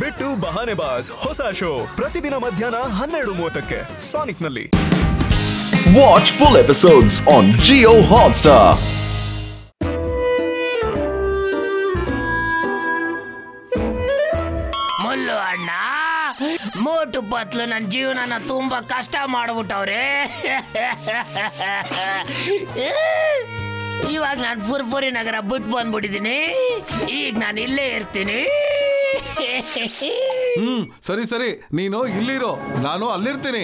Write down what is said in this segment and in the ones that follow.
ಬಿಟ್ಟು ಬಹಾನೆ ಬಾಸ್ ಹೊಸ ಶೋ ಪ್ರತಿದಿನ ಮಧ್ಯಾಹ್ನ 12:30ಕ್ಕೆ ಸಾನಿಕ್ ನಲ್ಲಿ. Watch full episodes on Jio Hotstar. ಮುಲ್ಲು ಅಣ್ಣ, ಮೋಟು ಪತ್ಲು ನನ್ನ ಜೀವನನ ತುಂಬಾ ಕಷ್ಟ ಮಾಡ್ಬಿಟ್ಟವ್ರೆ. ಇವಾಗ ನಾನು ಫುರ್ಫುರಿ ನಗರ ಬಿಟ್ಟು ಬಂದ್ಬಿಟ್ಟಿದ್ದೀನಿ. ಈಗ ನಾನು ಇಲ್ಲೇ ಇರ್ತೀನಿ. ಸರಿ ಸರಿ, ನೀನು ಇಲ್ಲಿರೋ, ನಾನು ಅಲ್ಲಿರ್ತೀನಿ.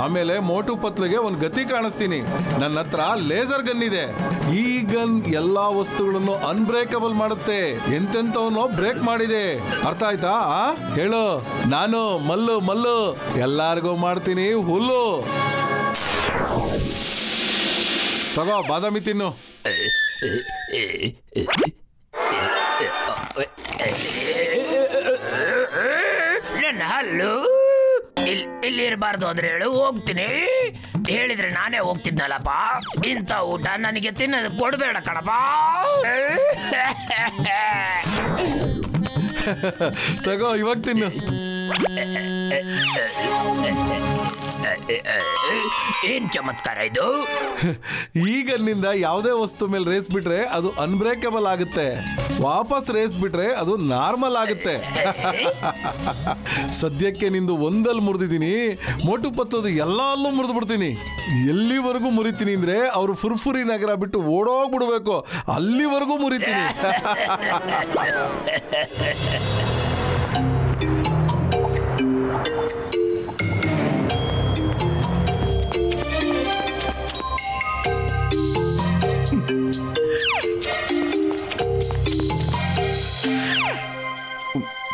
ಆಮೇಲೆ ಮೋಟು ಪತ್ಲಿಗೆ ಒಂದು ಗತಿ ಕಾಣಿಸ್ತೀನಿ. ನನ್ನ ಹತ್ರ ಲೇಸರ್ ಗನ್ ಇದೆ. ಈ ಗನ್ ಎಲ್ಲಾ ವಸ್ತುಗಳನ್ನು ಅನ್ಬ್ರೇಕಬಲ್ ಮಾಡುತ್ತೆ. ಎಂತೆಂತವನ್ನೋ ಬ್ರೇಕ್ ಮಾಡಿದೆ. ಅರ್ಥ ಆಯ್ತಾ? ಹೇಳು. ನಾನು ಮಲ್ಲು ಮಲ್ಲು ಎಲ್ಲಾರ್ಗೂ ಮಾಡ್ತೀನಿ ಹುಲ್ಲು. ತಗೋ ಬಾದಾಮಿ ತಿನ್ನು. ನನ್ನ ಹಲ್ಲು ಇಲ್ಲಿ ಇರಬಾರ್ದು ಅಂದ್ರೆ ಹೇಳು, ಹೋಗ್ತೀನಿ. ಹೇಳಿದ್ರೆ ನಾನೇ ಹೋಗ್ತಿದ್ನಲ್ಲಪ್ಪ. ಇಂಥ ಊಟ ನನಗೆ ತಿನ್ನೋದು ಕೊಡಬೇಡ ಕಣಪ್ಪ. ತಗೋ ಇವಾಗ ತಿನ್ನು. ಏನ್ ಚಮತ್ಕಾರ ಇದು! ಈಗ ನಿಂದ ಯಾವುದೇ ವಸ್ತು ಮೇಲೆ ರೇಸ್ ಬಿಟ್ರೆ ಅದು ಅನ್ಬ್ರೇಕಬಲ್ ಆಗುತ್ತೆ. ವಾಪಸ್ ರೇಸ್ ಬಿಟ್ರೆ ಅದು ನಾರ್ಮಲ್ ಆಗುತ್ತೆ. ಸದ್ಯಕ್ಕೆ ನಿಂದು ಒಂದಲ್ಲಿ ಮುರಿದಿದ್ದೀನಿ. ಮೋಟು ಪತ್ತೋದು ಎಲ್ಲಲ್ಲೂ ಮುರಿದು ಬಿಡ್ತೀನಿ. ಎಲ್ಲಿವರೆಗೂ ಮುರಿತೀನಿ ಅಂದ್ರೆ ಅವರು ಫುರ್ಫುರಿ ನಗರ ಬಿಟ್ಟು ಓಡೋಗ್ಬಿಡ್ಬೇಕು, ಅಲ್ಲಿವರೆಗೂ ಮುರಿತೀನಿ.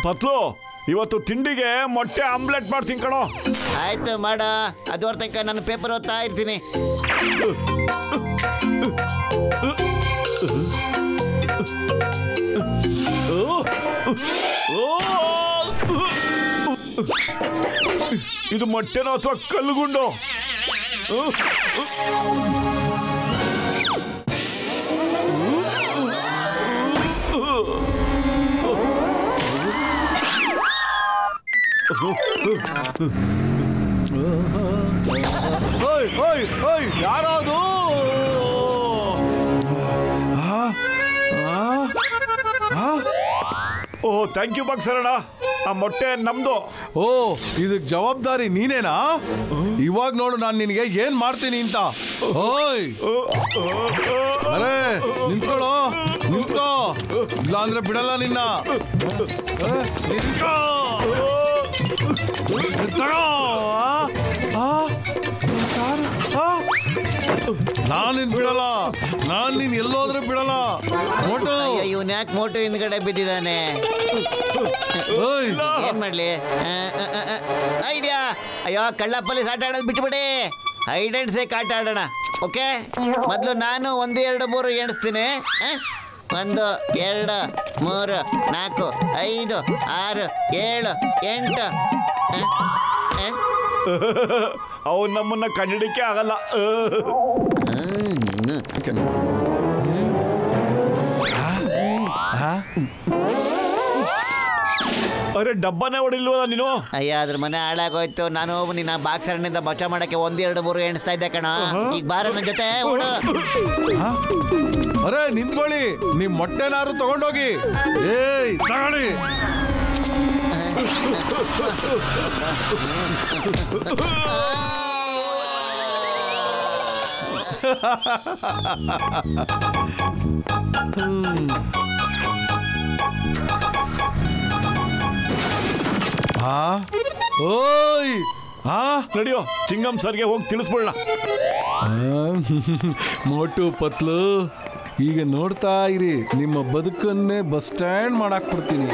ಪತ್ಲು, ಇವತ್ತು ತಿಂಡಿಗೆ ಮೊಟ್ಟೆ ಆಮ್ಲೆಟ್ ಮಾಡ್ತೀನಿ ಕಣೋ. ಆಯ್ತು ಮಾಡ. ಅದರ ತನಕ ನಾನು ಪೇಪರ್ ಓದ್ತಾ ಇರ್ತೀನಿ. ಇದು ಮೊಟ್ಟೆನೋ ಅಥವಾ ಕಲ್ಲುಗುಂಡು? ಯಾರದು? ಓ ಥ್ಯಾಂಕ್ ಯು ಬಾಕ್ಸರಣ್ಣ, ಆ ಮೊಟ್ಟೆ ನಮ್ದು. ಓ ಇದಕ್ಕೆ ಜವಾಬ್ದಾರಿ ನೀನೇನಾ? ಇವಾಗ ನೋಡು ನಾನು ನಿನಗೆ ಏನ್ ಮಾಡ್ತೀನಿ ಅಂತ. ಓಯ್ ಅರೆ ನಿಂತ್ಕೊಳ್ಳೋ, ನಿಂತ್ಕೋ, ಇಲ್ಲ ಅಂದ್ರೆ ಬಿಡಲ್ಲ ನಿನ್ನ. ನಿಂತ್ಕೋ, ನಾನಿನ್ ಬಿಡಲ್ಲ, ನಾನ್ ನೀನ್ ಎಲ್ಲೋದ್ರೆ ಬಿಡಲ್ಲ. ಮೋಟು ಇವನ್ ಯಾಕೆ ಮೋಟು ಹಿಂದ್ಗಡೆ ಬಿದ್ದಿದ್ದಾನೆ? ಏನ್ ಮಾಡ್ಲಿ? ಐಡಿಯಾ! ಅಯ್ಯೋ ಕಳ್ಳ ಪೊಲೀಸ್ ಆಟ ಆಡೋದು ಬಿಟ್ಬಿಡಿ. ಹೈಡ್ ಅಂಡ್ ಸೀಕ್ ಆಟ ಆಡೋಣ. ಓಕೆ, ಮೊದಲು ನಾನು 1 2 3 ಎಣಿಸ್ತೀನಿ. 1 2 3 4 5 6 7 8. ಅವ್ನು ನಮ್ಮನ್ನ ಕಂಡಿಡಿಕೆ ಆಗಲ್ಲ. ಅರೆ ಡಬ್ಬನೇ ಹೊಡಿಲ್ವಲ್ಲ ನೀನು? ಅಯ್ಯ ಅದ್ರ ಮನೆ ಹಾಳಾಗೋಯ್ತು. ನಾನು ನಿನ್ನ ಬಾಕ್ಸರ್ನಿಂದ ಬಚಾವ್ ಮಾಡಕ್ಕೆ 1 2 3 ಎಣಿಸ್ತಾ ಇದ್ದೆ ಕಣ. ಈಗ ಬಾರ ನನ್ನ ಜೊತೆ. ಅರೆ ನಿಂತ್ಕೊಳ್ಳಿ, ನಿಮ್ ಮೊಟ್ಟೆನಾರು ತಗೊಂಡೋಗಿ. ಏಯ್ ತಗೊಳ್ಳಿ. ಓಯ್ ನಡಿಯೋ, ಚಿಂಗಂ ಸರ್ಗೆ ಹೋಗಿ ತಿಳಿಸ್ಬಿಡೋಣ. ಮೋಟು ಪತ್ಲು, ಈಗ ನೋಡ್ತಾ ಇರಿ, ನಿಮ್ಮ ಬದುಕನ್ನೇ ಬಸ್ ಸ್ಟ್ಯಾಂಡ್ ಮಾಡಾಕ್ ಬಿಡ್ತೀನಿ.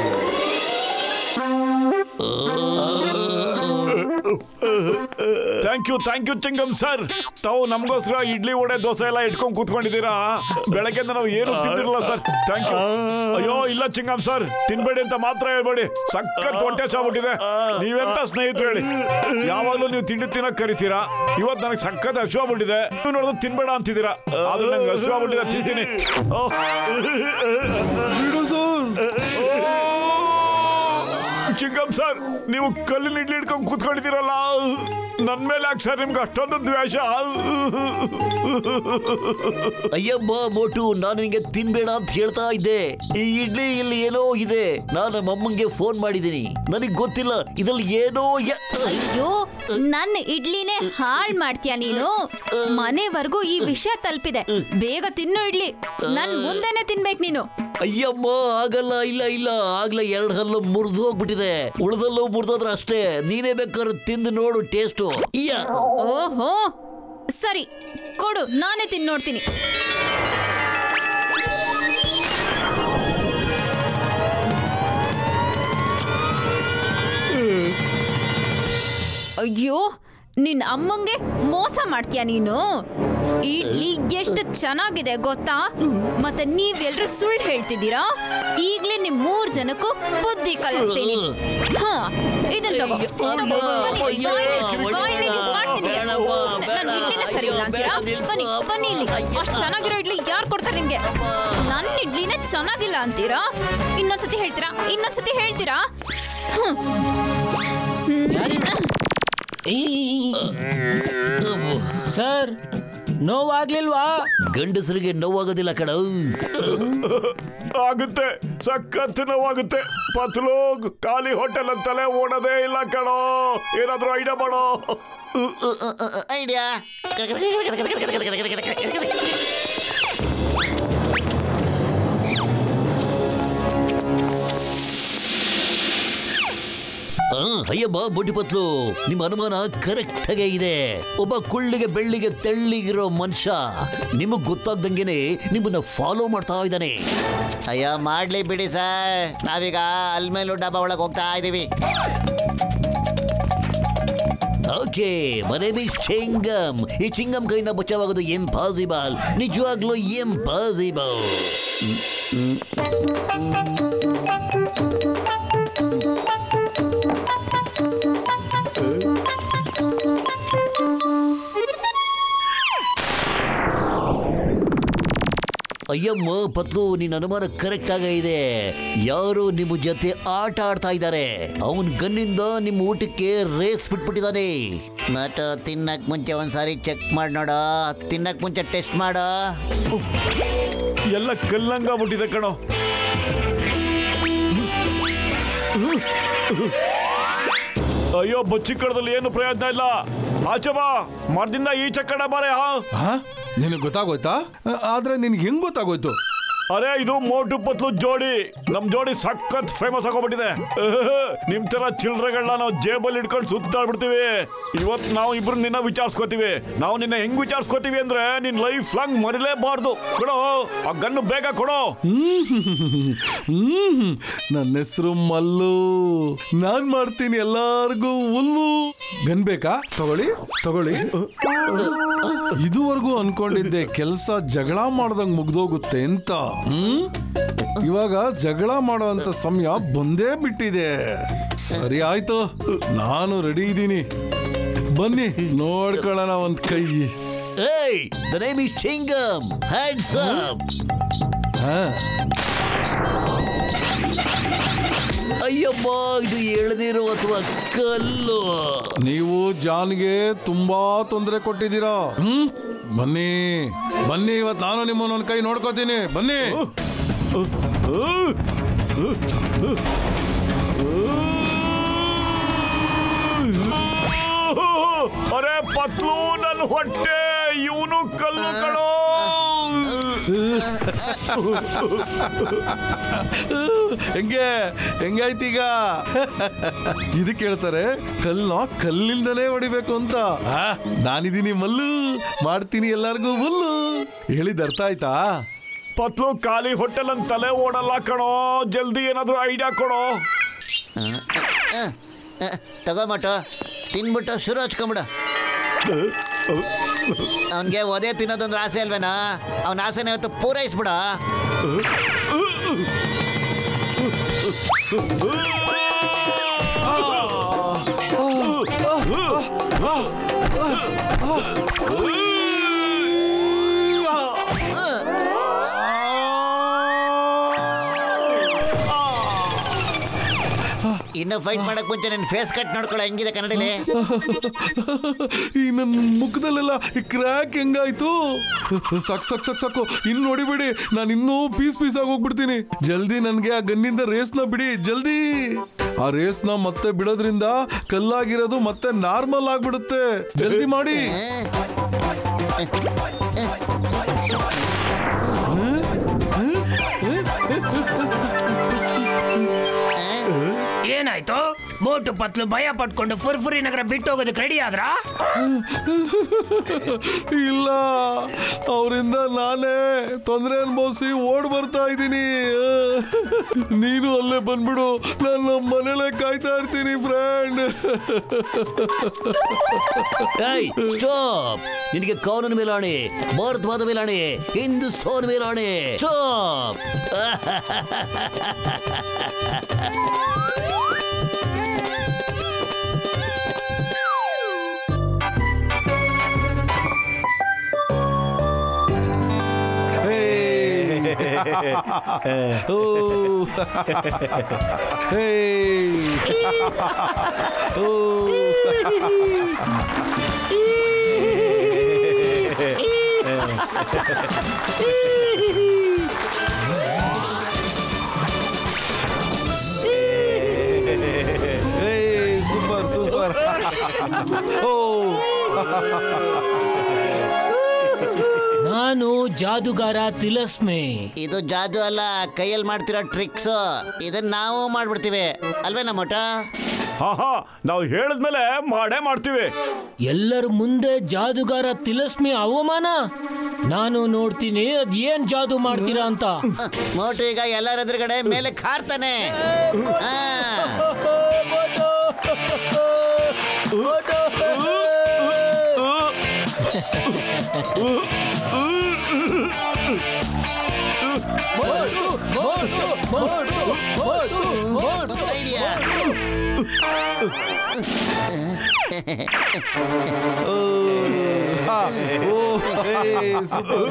Thank you Chingam sir. ತಾವು ನಮಗೋಸ್ಕರ ಇಡ್ಲಿ ವಡೆ ದೋಸೆ ಎಲ್ಲ ಇಟ್ಕೊಂಡು ಕೂತ್ಕೊಂಡಿದ್ದೀರಾ. ಬೆಳಗ್ಗೆಯಿಂದ ನಾವು ಏನು ತಿಂದಿರಲ್ಲ ಸರ್. Thank you. ಅಯ್ಯೋ ಇಲ್ಲ ಚಿಂಗಂ ಸರ್, ತಿನ್ಬೇಡಿ ಅಂತ ಮಾತ್ರ ಹೇಳ್ಬೇಡಿ. ಸಖತ್ ಹೊಟ್ಟೆ ಚಾಗ್ಬಿಟ್ಟಿದೆ. ನೀವೆಂತ ಸ್ನೇಹಿತರು ಹೇಳಿ, ಯಾವಾಗಲೂ ನೀವು ತಿಂಡಿ ತಿನ್ನಕ್ ಕರಿತೀರಾ. ಇವತ್ತು ನನಗೆ ಸಖತ್ ಹಸಿವಾಗ್ಬಿಟ್ಟಿದೆ. ನೀವು ನೋಡಿದ್ರೆ ತಿನ್ಬೇಡ ಅಂತಿದ್ದೀರಾ, ಆದ್ರೆ ನಂಗೆ ಹಸಿವಾಗ್ಬಿಟ್ಟಿದೆ, ತಿಂತೀನಿ. ಚಿಂಗಮ್ ಸರ್, ನೀವು ಕಲ್ಲಿನ ಇಡ್ಲಿ ಹಿಡ್ಕೊಂಡು ಕೂತ್ಕೊಂಡಿದ್ದೀರಲ್ಲ, ನನ್ ಮೇಲೆ ಯಾಕೆ ಸರ್ ನಿಮ್ಗೆ ಅಷ್ಟೊಂದು ದ್ವೇಷ? ಅಯ್ಯಮ್ಮ ಮೋಟು, ನಾನು ನಿಂಗೆ ತಿನ್ಬೇಡ ಅಂತ ಹೇಳ್ತಾ ಇದ್ದೆ. ಈ ಇಡ್ಲಿ ಇಲ್ಲಿ ಏನೋ ಇದೆ. ನಾನು ನಮ್ಮ ಅಮ್ಮಂಗೆ ಫೋನ್ ಮಾಡಿದ್ದೀನಿ, ನನಗೆ ಗೊತ್ತಿಲ್ಲ ಇದ್ರಲ್ಲಿ ಏನೋ ಅಯ್ಯೋ, ನನ್ನ ಇಡ್ಲಿನೇ ಹಾಳ್ ಮಾಡ್ತೀಯ ನೀನು. ಮನೆವರೆಗೂ ಈ ವಿಷಯ ತಲುಪಿದೆ. ಬೇಗ ತಿನ್ನು ಇಡ್ಲಿ, ನನ್ ಮುಂದೆನೆ ತಿನ್ಬೇಕು ನೀನು. ಅಯ್ಯಮ್ಮ ಆಗಲ್ಲ, ಇಲ್ಲ ಇಲ್ಲ, ಆಗ್ಲೇ 2 ಹಲ್ಲು ಮುರಿದು ಹೋಗ್ಬಿಟ್ಟಿದೆ. ಉಳಿದಲ್ಲೂ ಮುರಿದೋದ್ರೆ ಅಷ್ಟೇ. ನೀನೇ ಬೇಕಾದ್ರೆ ತಿಂದು ನೋಡು ಟೇಸ್ಟು. ಓಹೋ ಸರಿ ಕೊಡು, ನಾನೇ ತಿನ್ ನೋಡ್ತೀನಿ. ಅಯ್ಯೋ, ನಿನ್ನ ಅಮ್ಮಂಗೆ ಮೋಸ ಮಾಡ್ತೀಯ ನೀನು. ಇಡ್ಲಿ ಎಷ್ಟು ಚೆನ್ನಾಗಿದೆ ಗೊತ್ತಾ? ಮತ್ತೆ ನೀವೆಲ್ರೂ ಸುಳ್ಳು ಹೇಳ್ತಿದ್ದೀರಾ. ಈಗ್ಲೇ ನಿಮ್ 3 ಜನಕ್ಕೂ ಬುದ್ಧಿ ಕಲಿಸ್ತೀನಿ. ಹಾ, ಇದನ್ನ ತಗೋ. ನನ್ನ ಇಡ್ಲಿನ ಸರಿ ಇಲ್ಲ ಅಂತೀರಾ? ಬನ್ನಿ ಇಲ್ಲಿ. ಅಷ್ಟು ಚೆನ್ನಾಗಿರೋ ಇಡ್ಲಿ ಯಾರು ಕೊಡ್ತಾರೆ ನಿಮ್ಗೆ? ನನ್ನ ಇಡ್ಲಿನ ಚೆನ್ನಾಗಿಲ್ಲ ಅಂತೀರಾ? ಇನ್ನೊಂದ್ಸತಿ ಹೇಳ್ತೀರಾ? ಸರ್, ನೋವಾಗ್ಲಿಲ್ವಾ? ಗಂಡಸರಿಗೆ ನೋವಾಗೋದಿಲ್ಲ ಕಣ. ಆಗುತ್ತೆ, ಸಖತ್ ನೋವಾಗುತ್ತೆ. ಪತ್ಲು ಖಾಲಿ ಹೋಟೆಲ್ ಅಂತಲೇ ಓಡೋದೇ ಇಲ್ಲ ಕಣೋ. ಏನಾದ್ರೂ ಐಡಿಯಾ ಮಾಡೋ. ಐಡಿಯಾ ಅಯ್ಯಬ್ಬ ಮೋಟಿಪತ್ಲು, ನಿಮ್ಮ ಅನುಮಾನ ಕರೆಕ್ಟ್ ಆಗೇ ಇದೆ. ಒಬ್ಬ ಕುಳ್ಳಿಗೆ ಬೆಳ್ಳಿಗೆ ತೆಳ್ಳಿಗಿರೋ ಮನುಷ್ಯ ನಿಮಗ್ ಗೊತ್ತಾಗ್ದಂಗೆನೆ ನಿಮ್ಮನ್ನ ಫಾಲೋ ಮಾಡ್ತಾ ಇದ್ದಾನೆ. ಅಯ್ಯೋ ಮಾಡ್ಲಿ ಬಿಡಿ ಸರ್, ನಾವೀಗ ಅಲ್ಮೇಲು ಡಬ್ಬ ಒಳಗೆ ಹೋಗ್ತಾ ಇದೀವಿ. ಓಕೆ, ಮನೆ ಬಿ ಚಿಂಗಮ್. ಈ ಚಿಂಗಮ್ ಕೈಯಿಂದ ಬಚಾವಾಗೋದು ಇಂಪಾಸಿಬಲ್, ನಿಜವಾಗ್ಲೂ ಇಂಪಾಸಿಬಲ್. ಅಯ್ಯಮ್ಮ ಪತ್ಲು, ನಿನ್ನ ಅನುಮಾನ ಕರೆಕ್ಟ್ ಆಗ ಇದೆ. ಯಾರು ನಿಮ್ಮ ಜೊತೆ ಆಟ ಆಡ್ತಾ ಇದ್ದಾರೆ. ಅವನ್ ಗನ್ನಿಂದ ನಿಮ್ಮ ಊಟಕ್ಕೆ ರೇಸ್ ಬಿಟ್ಬಿಟ್ಟಿದ್ದಾನೆ. ನಟ ತಿನ್ನಕ್ ಮುಂಚೆ ಒಂದ್ಸಾರಿ ಚೆಕ್ ಮಾಡಿ ನೋಡೋ. ತಿನ್ನಕ್ ಮುಂಚೆ ಟೆಸ್ಟ್ ಮಾಡೋ. ಎಲ್ಲ ಕಲ್ಲಂಗಾಗ್ಬಿಟ್ಟಿದೆ ಕಣೋ. ಅಯ್ಯೋ, ಬಚ್ಚಿ ಕಡದಲ್ಲಿ ಏನು ಪ್ರಯೋಜನ ಇಲ್ಲ. ಆಚೆ ಬಾ, ಮರದಿಂದ ಈಚೆ ಕಡೆ ಬಾರೆ. ನಿನಗೆ ಗೊತ್ತಾಗೋಯ್ತಾ? ಆದ್ರೆ ನಿನ್ಗೆ ಹೆಂಗ್ ಗೊತ್ತಾಗೋಯ್ತು? ಅರೆ, ಇದು ಮೋಟು ಪತ್ಲು ಜೋಡಿ. ನಮ್ ಜೋಡಿ ಸಖತ್ ಫೇಮಸ್ ಆಗೋಗ್ಬಿಟ್ಟಿದೆ. ನಿಮ್ ತರ ಚಿಲ್ಡ್ರೆಗಳನ್ನ ನಾವು ಜೇಬಲ್ಲಿ ಇಟ್ಕೊಂಡು ಸುತ್ತಾಡ್ಬಿಡ್ತೀವಿ. ಇವತ್ತು ನಾವು ಇಬ್ರು ನಿನ್ನ ವಿಚಾರಿಸ್ಕೋತೀವಿ. ನಾವು ನಿನ್ನ ಹೆಂಗ್ ವಿಚಾರಿಸ್ಕೋತೀವಿ ಅಂದ್ರೆ ನಿನ್ ಲೈಫ್ ಲಾಂಗ್ ಮರಿಲೇಬಾರ್ದು. ಕೊಡೋ ಆ ಗನ್ನು, ಬೇಗ ಕೊಡೋ. ನನ್ನ ಹೆಸರು ಮಲ್ಲು. ನಾನ್ ಮಾಡ್ತೀನಿ ಎಲ್ಲಾರ್ಗೂ ಹುಲ್ಲು. ಗನ್ ಬೇಕಾ? ತಗೊಳ್ಳಿ. ಇದುವರೆಗೂ ಅನ್ಕೊಂಡಿದ್ದೆ ಕೆಲಸ ಜಗಳ ಮಾಡ್ದಂಗ್ ಮುಗ್ದೋಗುತ್ತೆ ಅಂತ. ಇವಾಗ ಜಗಳ ಮಾಡುವಂತ ಸಮಯ ಬಂದೇ ಬಿಟ್ಟಿದೆ. ಸರಿ ಆಯ್ತು, ನಾನು ರೆಡಿ ಇದ್ದೀನಿ. ಬನ್ನಿ ನೋಡ್ಕೊಳ್ಳೋಣ ಒಂದ್ ಕೈ. Hey, the name is Chingum. Hands up. ಅಯ್ಯಮ್ಮ, ಇದು ಎಳೆದಿರೋ ಅಥವಾ ಕಲ್ಲು? ನೀವು ಜಾನ್ಗೆ ತುಂಬಾ ತೊಂದರೆ ಕೊಟ್ಟಿದ್ದೀರಾ. ಬನ್ನಿ, ಇವತ್ತು ನಾನು ನಿಮ್ಮನ್ನೊಂದು ಕೈ ನೋಡ್ಕೋತೀನಿ. ಬನ್ನಿ. ಅರೆ ಪತ್ಲು, ನನ್ನ ಹೊಟ್ಟೆ. ಇವನು ಕಲ್ಲು ಕಣೋ. ಹೆಂಗಾಯ್ತೀಗ? ಇದು ಕೇಳ್ತಾರೆ, ಕಲ್ಲಿಂದನೇ ಹೊಡಿಬೇಕು ಅಂತ. ನಾನಿದ್ದೀನಿ ಮಲ್ಲು, ಮಾಡ್ತೀನಿ ಎಲ್ಲಾರ್ಗೂ ಹುಲ್ಲು. ಹೇಳಿದ ಅರ್ಥ ಆಯ್ತಾ? ಪತ್ಲು, ಖಾಲಿ ಹೋಟೆಲ್ ಅಂತ ತಲೆ ಓಡಲ್ಲ ಕಣೋ. ಜಲ್ದಿ ಏನಾದ್ರು ಐಡಿಯಾ ಕೊಡೋ. ತಗೋಮಟ, ತಿನ್ಬಿಟ್ಟು ಶುರು ಹಚ್ಕೊಂಬಿಡ. ಅವನ್ಗೆ ಒದೇ ತಿನ್ನೋದೊಂದು ಆಸೆ ಅಲ್ವೇನಾ? ಅವನ ಆಸೆನ ಇವತ್ತು ಪೂರೈಸ್ಬಿಡ. ಇನ್ನು ಫೈಟ್ ಮಾಡಕ್ ಮುಂಚೆ ನಿನ್ ಫೇಸ್ ಕಟ್ ನೋಡ್ಕೊಳ್ಳೋ ಹೆಂಗಿದೆ ಕನ್ನಡಲಿ. ಈ ನನ್ನ ಮುಖದಲ್ಲೆಲ್ಲ ಈ ಕ್ರ್ಯಾಕ್ ಹೆಂಗಾಯ್ತು. ಸಾಕು ಇನ್ನು ನೋಡಿಬಿಡಿ, ನಾನು ಇನ್ನೂ ಪೀಸ್ ಆಗಿ ಹೋಗ್ಬಿಡ್ತೀನಿ. ಜಲ್ದಿ ನನ್ಗೆ ಆ ಗನ್ನಿಂದ ರೇಸ್ನ ಬಿಡಿ, ಜಲ್ದಿ. ಆ ರೇಸ್ನ ಮತ್ತೆ ಬಿಡೋದ್ರಿಂದ ಕಲ್ಲಾಗಿರೋದು ಮತ್ತೆ ನಾರ್ಮಲ್ ಆಗ್ಬಿಡುತ್ತೆ. ಜಲ್ದಿ ಮಾಡಿ. ಏನಾಯ್ತು? ಮೋಟು ಪತ್ಲು ಭಯ ಪಟ್ಕೊಂಡು ಫುರ್ಫುರಿ ನಗರ ಬಿಟ್ಟು ಹೋಗೋದಕ್ಕೆ ರೆಡಿ ಆದ್ರ? ಇಲ್ಲ, ಅವರಿಂದ ನಾನೇ ತೊಂದರೆ ಅನುಭವಿಸಿ ಓಡ್ ಬರ್ತಾ ಇದ್ದೀನಿ. ನೀನು ಅಲ್ಲೇ ಬಂದ್ಬಿಡು, ನಾನು ನಮ್ಮ ಮನೇಲೆ ಕಾಯ್ತಾ ಇರ್ತೀನಿ ಫ್ರೆಂಡ್. ಸ್ಟಾಪ್. ನಿನಗೆ ಕಾನೂನು ಮೇಲಾಣೆ, ಭಾರತವಾದ ಮೇಲಾಣೆ, ಹಿಂದೂಸ್ತಾನ ಮೇಲಾಣೆ. Stop. Oh. Hey. Oh. Hey, super. Oh. ನಾನು ಜಾದುಗಾರ ತಿಲಸ್ಮೆ. ಇದು ಜಾದು ಅಲ್ಲ, ಕೈಯಲ್ಲಿ ಮಾಡ್ತಿರೋ ಟ್ರಿಕ್ಸ್. ಇದನ್ನ ನಾವು ಮಾಡ್ಬಿಡ್ತೀವಿ ಅಲ್ವೇನಾ ಮೋಟ? ಹಾ, ನಾವು ಹೇಳಿದ್ಮೇಲೆ ಮಾಡೇ ಮಾಡ್ತೀವಿ. ಎಲ್ಲರ ಮುಂದೆ ಜಾದುಗಾರ ತಿಲಸ್ಮೆ ಅವಮಾನ. ನಾನು ನೋಡ್ತೀನಿ ಅದೇನ್ ಜಾದು ಮಾಡ್ತೀರಾ ಅಂತ. ಮೋಟು ಈಗ ಎಲ್ಲರ ಎದುರುಗಡೆ ಮೇಲೆ ಖಾರ್ತಾನೆ.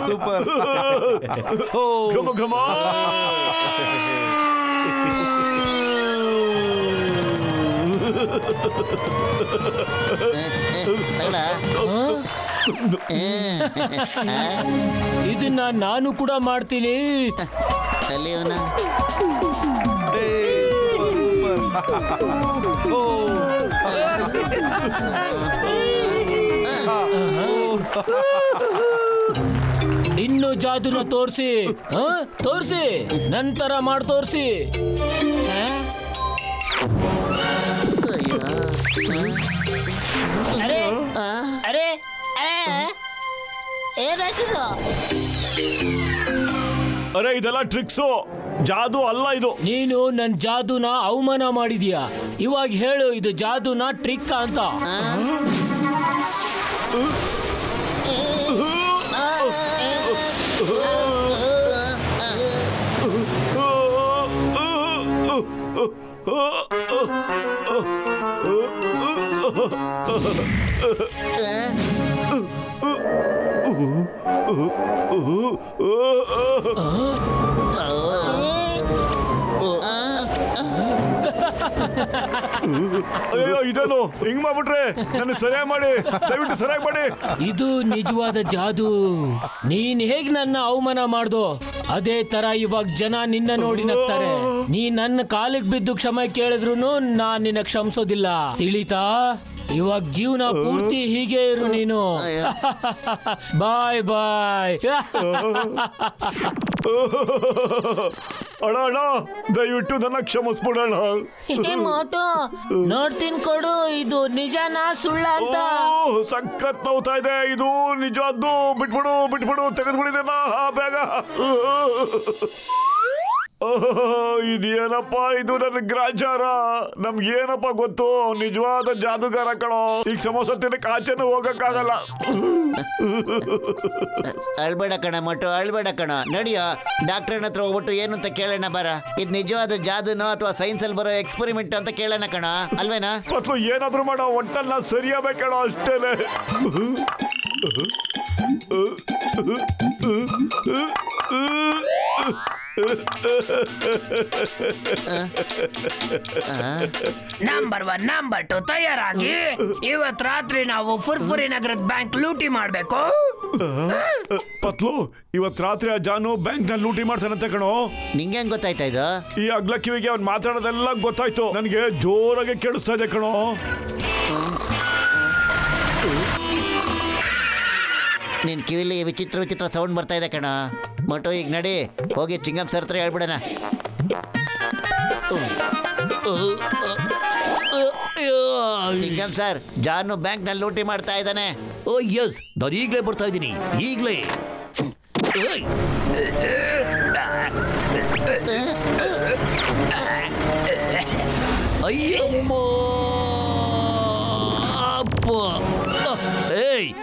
Super. Oh, come on. ಇದನ್ನ ನಾನು ಕೂಡ ಮಾಡ್ತೀನಿ. ಇನ್ನು ಜಾದುನ ತೋರಿಸಿ, ನಂತರ ಮಾಡಿ ತೋರಿಸಿ. ಅರೆ ಏನಾಯ್ತು? ಅರೆ ಇದೆಲ್ಲ ಟ್ರಿಕ್ಸು, ಜಾದು ಅಲ್ಲ ಇದು. ನೀನು ನನ್ ಜಾದುನ ಅವಮಾನ ಮಾಡಿದ್ಯಾ. ಇವಾಗ ಹೇಳು, ಇದು ಜಾದುನ ಟ್ರಿಕ್ ಅಂತ. ಅಯ್ಯೋ ಇದೇನು ಹಿಂಗ್ ಮಾಡ್ಬಿಟ್ರೆ? ನನ್ನ ಸರಿಯಾಗಿ ಮಾಡಿ, ದಯವಿಟ್ಟು ಸರಿಯಾಗಿ ಮಾಡಿ. ಇದು ನಿಜವಾದ ಜಾದು. ನೀನ್ ಹೇಗ್ ನನ್ನ ಅವಮಾನ ಮಾಡ್ದೋ ಅದೇ ತರ ಇವಾಗ ಜನ ನಿನ್ನ ನೋಡಿ ನಗ್ತಾರೆ. ನೀ ನನ್ನ ಕಾಲಿಗೆ ಬಿದ್ದು ಕ್ಷಮೆ ಕೇಳಿದ್ರು ನಾನ್ ನಿನ್ನ ಕ್ಷಮಿಸೋದಿಲ್ಲ, ತಿಳಿತಾ? ಇವಾಗ ಜೀವನ ಪೂರ್ತಿ ಹೀಗೆ ಇರು ನೀನು. ಬಾಯ್ ಬಾಯ್. ಅಣ್ಣ ದಯವಿಟ್ಟು ನನ್ನ ಕ್ಷಮಿಸ್ಬಿಡೋಣ. ಮೋಟು ನೋಡ್ತೀನಿ ಕೊಡು, ಇದು ನಿಜನಾ ಸುಳ್ಳ ಅಂತ. ಸಖತ್ ನೋವ್ತಾ ಇದೆ. ಇದು ನಿಜವಾದ್ದು. ಬಿಟ್ಬಿಡು ತೆಗೆದ್ಬಿಡಿದೇನಾ ಬೇಗ. ಇದೇನಪ್ಪ ಇದು? ನನ್ನ ಗ್ರಾಚಾರ. ನಮ್ಗೇನಪ್ಪ ಗೊತ್ತು? ನಿಜವಾದ ಜಾದುಗಾರ ಕಣೋ. ಈಗ ಸಮೋಸ ತಿನ್ನಕ್ಕೆ ಆಚೆನೂ ಹೋಗಕ್ಕಾಗಲ್ಲ. ಅಳ್ಬೇಡ ಕಣ ಮೋಟು, ಅಳ್ಬೇಡ ಕಣ. ನಡಿಯೋ ಡಾಕ್ಟರ್ ಹತ್ರ ಹೋಗ್ಬಿಟ್ಟು ಏನು ಅಂತ ಕೇಳೋಣ ಬರ. ಇದು ನಿಜವಾದ ಜಾದುನೋ ಅಥವಾ ಸೈನ್ಸ್ ಅಲ್ಲಿ ಬರೋ ಎಕ್ಸ್ಪೆರಿಮೆಂಟ್ ಅಂತ ಕೇಳೋಣ ಕಣ, ಅಲ್ವೇನಾ? ಮತ್ತು ಏನಾದ್ರೂ ಮಾಡೋ, ಒಟ್ಟಲ್ಲ ಸರಿಯಾಗಬೇಕಣೋ ಅಷ್ಟೇನೆ. ನಂಬರ್ 1 ನಂಬರ್ 2 ತಯಾರಾಗಿ ಇವತ್ ರಾತ್ರಿ ನಾವು ಫುರ್ಫುರಿ ನಗರದ ಬ್ಯಾಂಕ್ ಲೂಟಿ ಮಾಡ್ಬೇಕು. ಪತ್ಲು ಇವತ್ ರಾತ್ರಿ ಆ ಜಾನು ಬ್ಯಾಂಕ್ ನಲ್ಲಿ ಲೂಟಿ ಮಾಡ್ತಾನಂತೆ ಕಣೋ. ನಿಂಗೆ ಹೆಂಗ್ ಗೊತ್ತಾಯ್ತಾ ಇದು? ಈ ಅಗ್ಲ ಕಿವಿಗೆ ಅವ್ನು ಮಾತಾಡೋದೆಲ್ಲ ಗೊತ್ತಾಯ್ತು. ನನಗೆ ಜೋರಾಗಿ ಕೇಳಿಸ್ತಾ ಇದೆ ಕಣೋ. ನಿನ್ ಕಿವಿಲಿ ವಿಚಿತ್ರ ವಿಚಿತ್ರ ಸೌಂಡ್ ಬರ್ತಾ ಇದೆ ಕಣ. ಮಟು ಈಗ ನಡಿ, ಹೋಗಿ ಚಿಂಗಮ್ ಸರ್ ಹತ್ರ ಹೇಳ್ಬಿಡಣ. ಚಿಂಗಮ್ ಸರ್, ಜಾನು ಬ್ಯಾಂಕ್ ನಲ್ಲಿ ಲೂಟಿ ಮಾಡ್ತಾ ಇದ್ದಾನೆ. ಓ ಎಸ್, ನಾನು ಈಗಲೇ ಬರ್ತಾ ಇದ್ದೀನಿ, ಈಗಲೇ. ಅಯ್ಯಮ್ಮ ಅಪ್ಪ.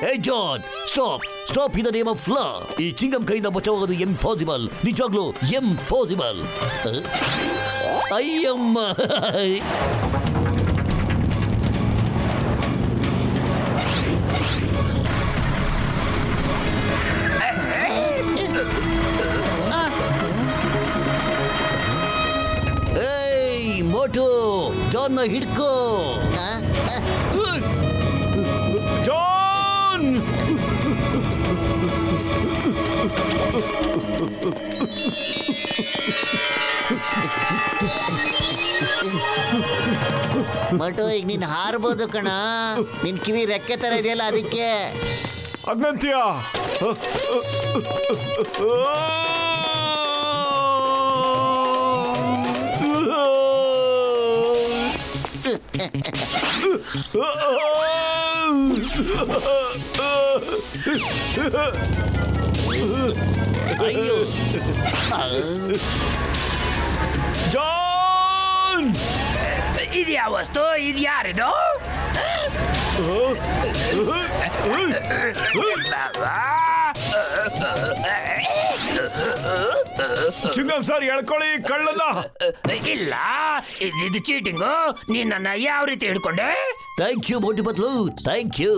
Hey John, stop in the name of law. ಈ ಚಿಂಗಂ ಕೈಯಿಂದ ಬಚಾವಾಗೋದು ಇಂಪಾಸಿಬಲ್, ನಿಜವಾಗ್ಲೂ ಇಂಪಾಸಿಬಲ್. ಅಯ್ಯಮ್ಮ. ಮೋಟು, ಜಾನ್ನ ಹಿಡ್ಕೋ. ಜಾನ್! ಮಟು, ಈಗ ನೀನ್ ಹಾರ್ಬೋದು ಕಣ. ನಿನ್ ಕಿವಿ ರೆಕ್ಕೆ ತರ ಇದೆಯಲ್ಲ, ಅದಕ್ಕೆ. ಅಗ್ನಂತ್ಯ ಅಯ್ಯೋ, ಜಾನ್! ಇದ್ಯಾ ವಸ್ತು? ಇದು ಯಾರಿದು? ಚಿಂಗಂ ಸರ್, ಎಳ್ಕೊಳ್ಳಿ ಕಳ್ಳನ್ನ. ಇಲ್ಲ, ಇದು ಚೀಟಿಂಗು. ನೀನನ್ನ ಯಾವ ರೀತಿ ಹಿಡ್ಕೊಂಡೆ? Thank you Motu Patlu, thank you.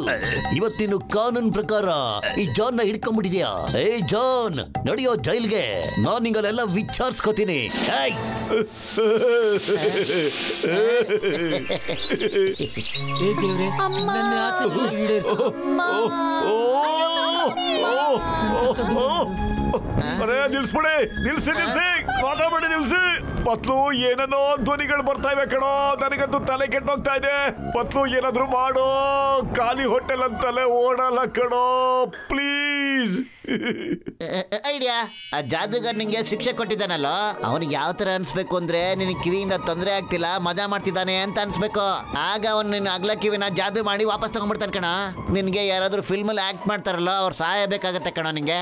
ಇವತ್ತಿನ ಕಾನೂನ್ ಪ್ರಕಾರ ಈ ಜಾನ್ ನ ಹಿಡ್ಕೊಂಡ್ಬಿಟ್ಟಿದ್ಯಾ. ಏ ಜಾನ್, ನಡೆಯೋ ಜೈಲ್ಗೆ. ನಾನ್ ನಿಂಗಲ್ಲೆಲ್ಲ ವಿಚಾರಿಸ್ಕೋತೀನಿ. ಅರೇ ನಿಲ್ಸ್ಬಿಡಿ, ನಿಲ್ಸಿ ಮಾತಾಡ್ಬೇಡಿ, ನಿಲ್ಸಿ. ಪತ್ಲು, ಏನನ್ನೋ ಧ್ವನಿಗಳು ಬರ್ತಾ ಇವೆ ಕಣೋ. ನನಗಂತೂ ತಲೆ ಕೆಟ್ಟೋಗ್ತಾ ಇದೆ. ಪತ್ಲು, ಏನಾದ್ರು ಮಾಡೋ. ಖಾಲಿ ಹೋಟೆಲ್ ಅಂತಲೇ ಓಡಲ್ಲ ಕಣೋ, ಪ್ಲೀಸ್. ಐಡಿಯಾ. ಆ ಜಾದೂಗರ್ ನಿಂಗೆ ಶಿಕ್ಷೆ ಕೊಟ್ಟಿದ್ದಾನಲ್ಲ, ಅವನಿಗೆ ಯಾವ ತರ ಅನ್ಸ್ಬೇಕು ಅಂದ್ರೆ ನಿನಗೆ ಕಿವಿಯಿಂದ ತೊಂದರೆ ಆಗ್ತಿಲ್ಲ, ಮಜಾ ಮಾಡ್ತಿದ್ದಾನೆ ಅಂತ ಅನ್ಸ್ಬೇಕು. ಆಗ ಅವನು ನಿನ್ನ ಅಗ್ಲ ಕಿವಿನ ಜಾದೂ ಮಾಡಿ ವಾಪಸ್ ತಗೊಂಡ್ಬಿಡ್ತಾನೆ ಕಣ. ನಿನ್ಗೆ ಯಾರಾದ್ರೂ ಫಿಲ್ಮ್ ಅಲ್ಲಿ ಆಕ್ಟ್ ಮಾಡ್ತಾರಲ್ಲ, ಅವ್ರು ಸಹಾಯ ಬೇಕಾಗತ್ತೆ ಕಣ ನಿಂಗೆ.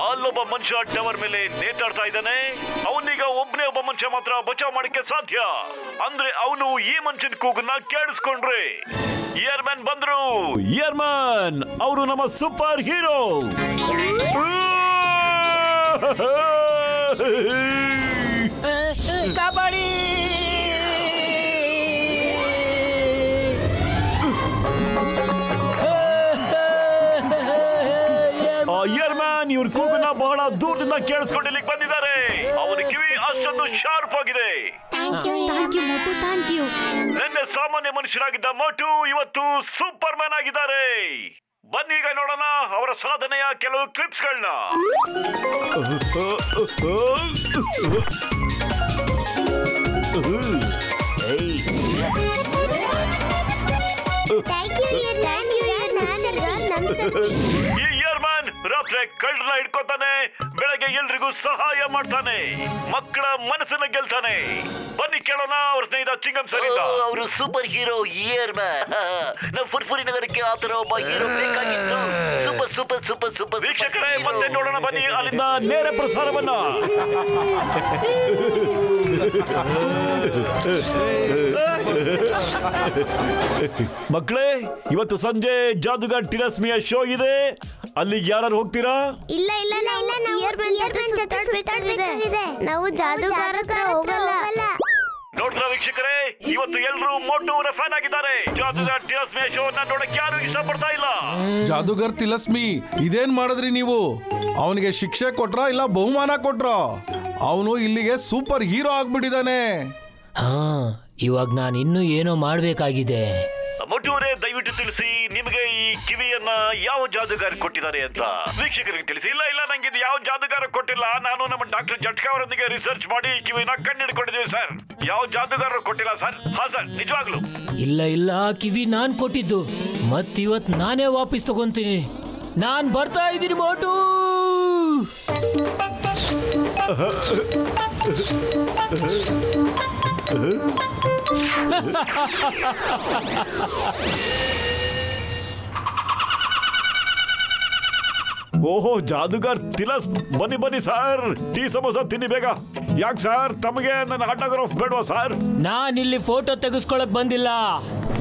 ಅಲ್ಲೊಬ್ಬ ಮನುಷ್ಯ ಟವರ್ ಮೇಲೆ ನೇತಾಡ್ತಾ ಇದ್ದಾನೆ. ಅವನೀಗ ಒಬ್ಬನೇ ಒಬ್ಬ ಮನುಷ್ಯ ಮಾತ್ರ ಬಚಾವ್ ಮಾಡಕ್ಕೆ ಸಾಧ್ಯ. ಅಂದ್ರೆ ಅವನು ಈ ಮನುಷ್ಯನ ಕೂಗನ್ನ ಕೇಳಿಸ್ಕೊಂಡ್ರೆ. ಇಯರ್ಮನ್ ಬಂದ್ರು. ಇಯರ್ಮನ್ ಅವರು ನಮ್ಮ ಸೂಪರ್ ಹೀರೋ. ಕಬಡ್ಡಿ ಇಯರ್ಮನ್ ಇವ್ರ ಕೂಗನ್ನ ಬಹಳ ದೂರದಿಂದ ಕೇಳಿಸ್ಕೊಂಡು ಇಲ್ಲಿಗೆ ಬಂದಿದ್ದಾರೆ. ಅವನ ಕಿವಿ ಅಷ್ಟೊಂದು ಶಾರ್ಪ್ ಆಗಿದೆ. ನಿನ್ನೆ ಸಾಮಾನ್ಯ ಮನುಷ್ಯರಾಗಿದ್ದ ಮೋಟು ಇವತ್ತು ಸೂಪರ್ ಮ್ಯಾನ್ ಆಗಿದ್ದಾರೆ. ಬನ್ನಿ ಈಗ ನೋಡೋಣ ಅವರ ಸಾಧನೆಯ ಕೆಲವು ಕ್ಲಿಪ್ಸ್ಗಳನ್ನ. ಈ ಇಯರ್ಮನ್ ರಾತ್ರಿ ಕಳ್ಳರನ್ನ ಹಿಡ್ಕೊತಾನೆ, ಬೆಳಗ್ಗೆ ಎಲ್ರಿಗೂ ಸಹಾಯ ಮಾಡ್ತಾನೆ, ಮಕ್ಕಳ ಮನಸ್ಸನ್ನ ಗೆಲ್ತಾನೆ. ಬನ್ನಿ ಕೇಳೋಣ ಅವ್ರ ಸ್ನೇಹಿತ ಚಿಂಗಂ ಸರ್ ಇಂದ. ಅವರು ಸೂಪರ್ ಹೀರೋ ಇಯರ್ಮನ್. ನಮ್ಮ ಫುರ್ಫುರಿ ನಗರಕ್ಕೆ ಆತರ ಒಬ್ಬ ಹೀರೋ ಬೇಕಾಗಿತ್ತು. Super super super super. ವೀಕ್ಷಕರೇ, ಮತ್ತೆ ನೋಡೋಣ ಬನ್ನಿ ಅಲ್ಲಿಂದ ನೇರ ಪ್ರಸಾರವನ್ನ. ಮಕ್ಕಳೇ, ಇವತ್ತು ಸಂಜೆ ಜಾದುಗಾರ್ ಟಿರಸ್ಮಿಯ ಶೋ ಇದೆ. ಅಲ್ಲಿಗೆ ಯಾರು ಹೋಗ್ತೀರಾ? ಇಲ್ಲ ನಾವು ಜಾದುಗಾರ ಹತ್ರ ಹೋಗಲ್ಲ. ನೋಡ್ರ ವೀಕ್ಷಕರೇ, ಇವತ್ತು ಎಲ್ಲರೂ ಮೋಟುವಿನ ಫ್ಯಾನ್ ಆಗಿದ್ದಾರೆ. ಜಾದೂಗರ್ ತಿಲಸ್ಮಿ ಶೋ ನೋಡಕ್ಕೆ ಯಾರು ಇಷ್ಟಪಡ್ತಾ ಇಲ್ಲ. ಜಾದೂಗರ್ ತಿಲಸ್ಮಿ ಇದೇನ್ ಮಾಡಿದ್ರಿ ನೀವು? ಅವನಿಗೆ ಶಿಕ್ಷೆ ಕೊಟ್ರ ಇಲ್ಲ ಬಹುಮಾನ ಕೊಟ್ರ? ಅವನು ಇಲ್ಲಿಗೆ ಸೂಪರ್ ಹೀರೋ ಆಗ್ಬಿಟ್ಟಿದ್ದಾನೆ. ಹಾ, ಇವಾಗ ನಾನು ಇನ್ನೂ ಏನೋ ಮಾಡ್ಬೇಕಾಗಿದೆ. ಮೋಟುವರೇ, ದಯವಿಟ್ಟು ತಿಳಿಸಿ, ನಿಮಗೆ ಈ ಕಿವಿಯನ್ನ ಯಾವ ಜಾದೂಗಾರ ಕೊಟ್ಟಿದ್ದಾರೆ ಅಂತ ವೀಕ್ಷಕರಿಗೆ ತಿಳಿಸಿ. ಇಲ್ಲ ಇಲ್ಲ, ನಂಗೆ ಇದು ಯಾವ ಜಾದೂಗಾರ ಕೊಟ್ಟಿಲ್ಲ. ನಾನು ನಮ್ಮ ಡಾಕ್ಟರ್ ಜಟ್ಕಾ ಅವರೊಂದಿಗೆ ರಿಸರ್ಚ್ ಮಾಡಿ ಈ ಕಿವಿನ ಕಂಡುಹಿಡ್ಕೊಂಡಿದ್ದೀವಿ ಸರ್. ಯಾವ ಜಾದೂಗಾರರು ಕೊಟ್ಟಿಲ್ಲ ಸರ್. ಹಾ ಸರ್, ನಿಜವಾಗ್ಲು ಇಲ್ಲ ಇಲ್ಲ, ಕಿವಿ ನಾನ್ ಕೊಟ್ಟಿದ್ದು. ಮತ್ತಿವತ್ ನಾನೇ ವಾಪಸ್ ತಗೊಂತೀನಿ. ನಾನ್ ಬರ್ತಾ ಇದ್ದೀನಿ ಮೋಟು. ಓಹೋ, ಜಾದೂಗಾರ್ ತಿಲಸ್, ಬನ್ನಿ ಬನ್ನಿ ಸರ್, ಟೀ ಸಮೋಸ ತಿನ್ನಿ ಬೇಗ. ಯಾಕೆ ಸರ್, ತಮಗೆ ನನ್ನ ಆಟೋಗ್ರಾಫ್ ಬೇಡವಾ ಸರ್? ನಾನಿಲ್ಲಿ ಫೋಟೋ ತೆಗೆಸ್ಕೊಳಕ್ ಬಂದಿಲ್ಲ,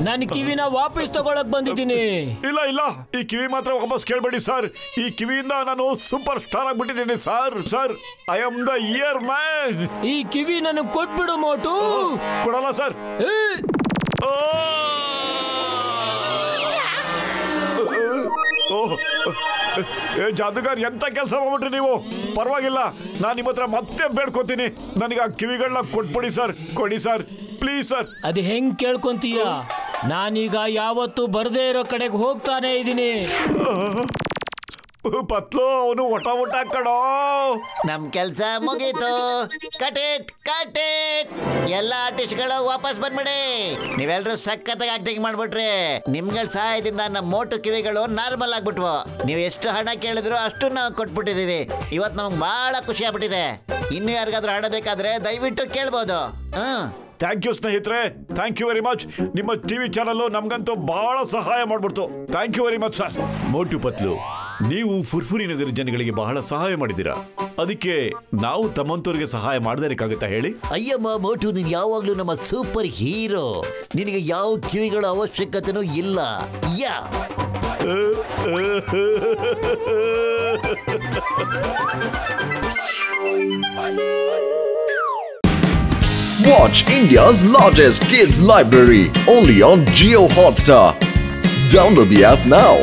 ನನ್ನ ಕಿವಿನ ವಾಪಸ್ ತಗೊಳಕ್ ಬಂದಿದ್ದೀನಿ. ಇಲ್ಲ ಇಲ್ಲ, ಈ ಕಿವಿ ಮಾತ್ರ ವಾಪಸ್ ಕೇಳಬೇಡಿ ಸರ್. ಈ ಕಿವಿಯಿಂದ ನಾನು ಸೂಪರ್ ಸ್ಟಾರ್ ಆಗ್ಬಿಟ್ಟಿದ್ದೀನಿ sir. Sir, I am the ear man. ಈ ಕಿವಿ ನನಗೆ ಕೊಟ್ಬಿಡು ಮೋಟು. ಕೊಡಲ್ಲ ಸರ್. ಜಾದೂಗಾರ್, ಎಂತ ಕೆಲಸ ಮಾಡ್ಬಿಟ್ರಿ ನೀವು? ಪರವಾಗಿಲ್ಲ, ನಾನು ನಿಮ್ಮ ಹತ್ರ ಮತ್ತೆ ಬೇಡ್ಕೋತೀನಿ, ನನಗೆ ಆ ಕಿವಿಗಳನ್ನ ಕೊಟ್ಬಿಡಿ ಸರ್. ಕೊಡಿ ಸರ್, ಪ್ಲೀಸ್ ಸರ್. ಅದು ಹೆಂಗ್ ಕೇಳ್ಕೊಂತೀಯ? ನಾನೀಗ ಯಾವತ್ತು ಬರ್ದೇ ಇರೋ ಕಡೆಗೆ ಹೋಗ್ತಾನೆ ಇದ್ದೀನಿ. ಪತ್ಲು, ಅವನು ಒಟ ಒಟ ಕಡೋ. ನಮ್ ಕೆಲ್ಸ ಮುಗೀತು. ಕಟೇಟ್ ಕಟೇಟ್. ಎಲ್ಲ ಆರ್ಟಿಸ್ಟ್ಗಳು ವಾಪಸ್ ಬಂದ್ಬಿಡಿ. ನೀವೆಲ್ಲರೂ ಸಖತ್ತಾಗಿ ಆಕ್ಟಿಂಗ್ ಮಾಡ್ಬಿಟ್ರಿ. ನಿಮ್ಗಳ ಸಹಾಯದಿಂದ ನಮ್ಮ ಮೋಟು ಕಿವಿಗಳು ನಾರ್ಮಲ್ ಆಗ್ಬಿಟ್ವು. ನೀವು ಎಷ್ಟು ಹಣ ಕೇಳಿದ್ರು ಅಷ್ಟು ನಾವು ಕೊಟ್ಬಿಟ್ಟಿದೀವಿ. ಇವತ್ತು ನಮ್ಗೆ ಬಹಳ ಖುಷಿ ಆಗ್ಬಿಟ್ಟಿದೆ. ಇನ್ನು ಯಾರಿಗಾದ್ರೂ ಆಡಬೇಕಾದ್ರೆ ದಯವಿಟ್ಟು ಕೇಳ್ಬೋದು. ಥ್ಯಾಂಕ್ ಯು ಸ್ನೇಹಿತರೆ, ಥ್ಯಾಂಕ್ ಯು ವೆರಿ ಮಚ್. ನಿಮ್ಮ ಟಿವಿ ಚಾನಲ್ ನಮ್ಗಂತೂ ಬಹಳ ಸಹಾಯ ಮಾಡ್ಬಿಡ್ತು. Thank you very much sir. Motu Patlu, ನೀವು ಫುರ್ಫುರಿ ನಗರ ಜನಗಳಿಗೆ ಬಹಳ ಸಹಾಯ ಮಾಡಿದ್ದೀರಾ. ಅದಕ್ಕೆ ನಾವು ತಮ್ಮಂತವ್ರಿಗೆ ಸಹಾಯ ಮಾಡದೇಕಾಗುತ್ತಾ ಹೇಳಿ? ಅಯ್ಯಮ್ಮ ಮೋಟು, ನೀನ್ ಯಾವಾಗ್ಲೂ ನಮ್ಮ ಸೂಪರ್ ಹೀರೋ. ನಿನಗೆ ಯಾವ ಕಿವಿಗಳ ಅವಶ್ಯಕತೆನೂ ಇಲ್ಲ. ಯಾ Watch India's largest kids library only on Jio Hotstar. Download the app now.